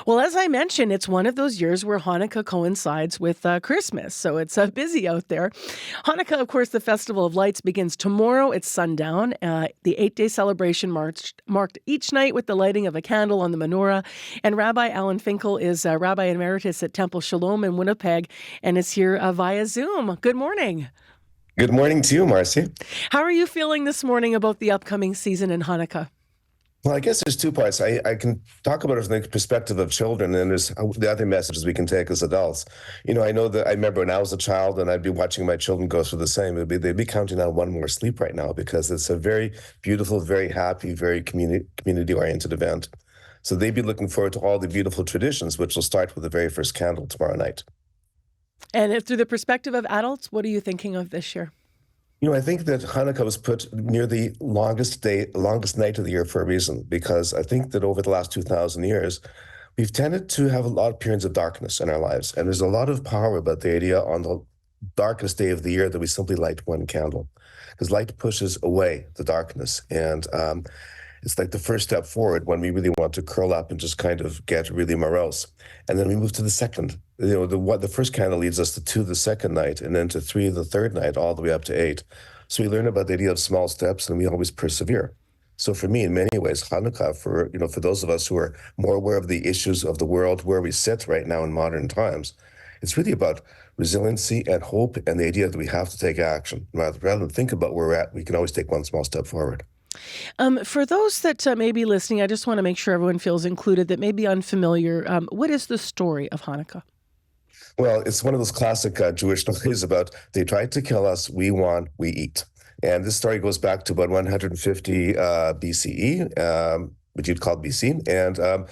Well, as I mentioned, it's one of those years where Hanukkah coincides with Christmas, so it's busy out there. Hanukkah, of course, the Festival of Lights begins tomorrow. It's sundown. The 8-day celebration marked each night with the lighting of a candle on the menorah. And Rabbi Allan Finkel is Rabbi Emeritus at Temple Shalom in Winnipeg and is here via Zoom. Good morning. Good morning to you, Marcy. How are you feeling this morning about the upcoming season in Hanukkah? Well, I guess there's two parts. I can talk about it from the perspective of children, and there's the other messages we can take as adults. I know that I remember when I was a child and I'd be watching my children go through the same. They'd be counting on one more sleep right now because it's a very beautiful, very happy, very community-oriented event. So they'd be looking forward to all the beautiful traditions, which will start with the very first candle tomorrow night. And through the perspective of adults, what are you thinking of this year? I think that Hanukkah was put near the longest night of the year for a reason, because I think that over the last 2,000 years, we've tended to have a lot of periods of darkness in our lives. And there's a lot of power about the idea on the darkest day of the year that we simply light one candle, because light pushes away the darkness. And it's like the first step forward when we really want to curl up and just kind of get really morose. And then we move to the second. The first candle leads us to 2 the second night, and then to 3 the third night, all the way up to 8. So we learn about the idea of small steps, and we always persevere. So for me, in many ways, Hanukkah, for those of us who are more aware of the issues of the world, where we sit right now in modern times, it's really about resiliency and hope, and the idea that we have to take action. Rather than think about where we're at, we can always take one small step forward. For those that may be listening, I just want to make sure everyone feels included that may be unfamiliar. What is the story of Hanukkah? Well, it's one of those classic Jewish stories about they tried to kill us, we won, we eat. And this story goes back to about 150 BCE, which you'd call BC. And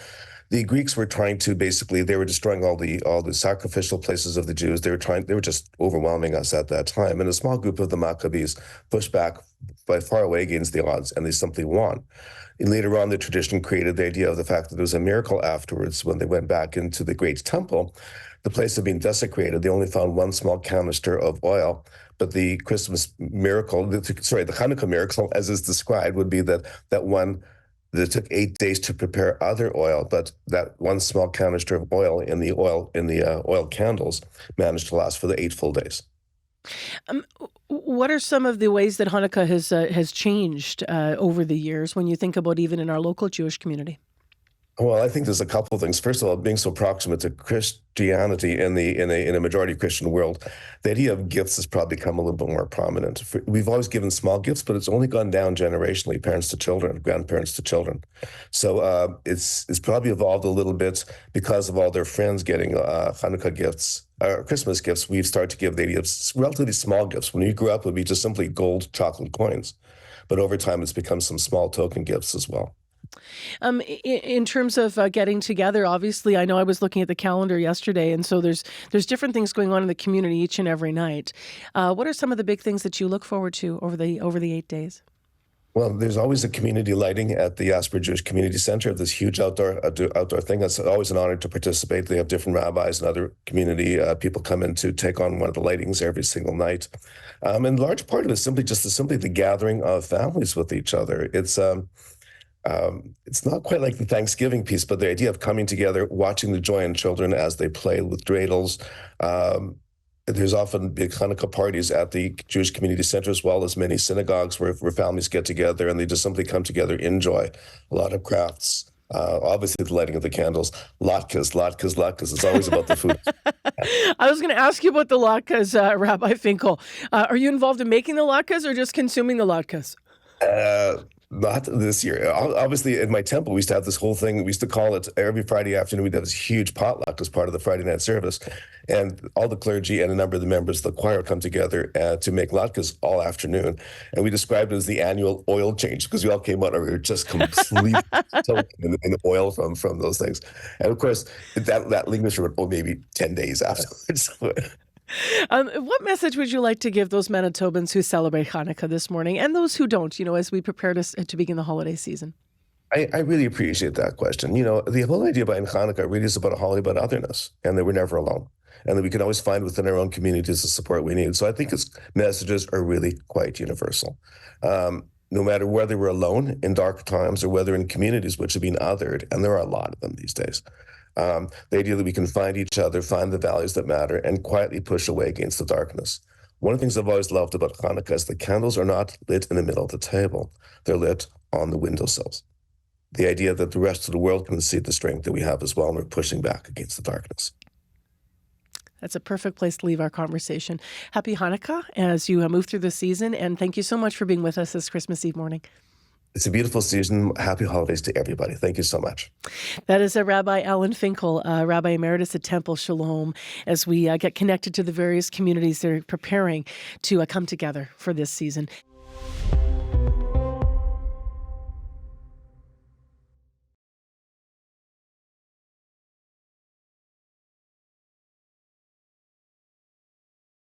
the Greeks were trying to they were destroying all the sacrificial places of the Jews. They were just overwhelming us at that time. And a small group of the Maccabees pushed back by far away against the odds, and they simply won. And later on, the tradition created the idea of the fact that there was a miracle afterwards when they went back into the great temple. The place had been desecrated. They only found one small canister of oil. But the Christmas miracle, the Hanukkah miracle, as is described, would be that it took 8 days to prepare other oil, but that one small canister of oil in the oil candles managed to last for the 8 full days. What are some of the ways that Hanukkah has changed over the years when you think about even in our local Jewish community? Well, I think there's a couple of things. First of all, being so proximate to Christianity in a majority Christian world, the idea of gifts has probably become a little bit more prominent. We've always given small gifts, but it's only gone down generationally, parents to children, grandparents to children. So it's probably evolved a little bit because of all their friends getting Hanukkah gifts, Christmas gifts. We've started to give the idea of relatively small gifts. When you grew up, it would be just simply gold chocolate coins. But over time, it's become some small token gifts as well. In terms of getting together, obviously, I know I was looking at the calendar yesterday, and so there's different things going on in the community each and every night. What are some of the big things that you look forward to over the 8 days? Well, there's always a community lighting at the Asper Jewish Community Center, this huge outdoor thing. It's always an honor to participate. They have different rabbis and other community people come in to take on one of the lightings every single night. And a large part of it is simply the gathering of families with each other. It's not quite like the Thanksgiving piece, but the idea of coming together, watching the joy in children as they play with dreidels. There's often big Hanukkah parties at the Jewish Community Center, as well as many synagogues where families get together and they just simply come together, enjoy a lot of crafts. Obviously, the lighting of the candles, latkes. It's always about the food. I was going to ask you about the latkes, Rabbi Finkel. Are you involved in making the latkes or just consuming the latkes? Not this year. Obviously, in my temple, we used to have this whole thing. We used to call it every Friday afternoon. We'd have this huge potluck as part of the Friday night service. And all the clergy and a number of the members of the choir come together to make latkes all afternoon. And we described it as the annual oil change because we all came out and we were just completely soaked in oil from those things. And of course, that lingers for maybe 10 days afterwards. What message would you like to give those Manitobans who celebrate Hanukkah this morning and those who don't, as we prepare to begin the holiday season? I really appreciate that question. The whole idea behind Hanukkah really is about a holiday about otherness, and that we're never alone, and that we can always find within our own communities the support we need. So I think its messages are really quite universal. No matter whether we're alone in dark times or whether in communities which have been othered, and there are a lot of them these days, The idea that we can find each other, find the values that matter, and quietly push away against the darkness. One of the things I've always loved about Hanukkah is the candles are not lit in the middle of the table. They're lit on the windowsills. The idea that the rest of the world can see the strength that we have as well, and we're pushing back against the darkness. That's a perfect place to leave our conversation. Happy Hanukkah as you move through the season, and thank you so much for being with us this Christmas Eve morning. It's a beautiful season. Happy holidays to everybody. Thank you so much. That is Rabbi Allan Finkel, Rabbi Emeritus at Temple Shalom, as we get connected to the various communities that are preparing to come together for this season.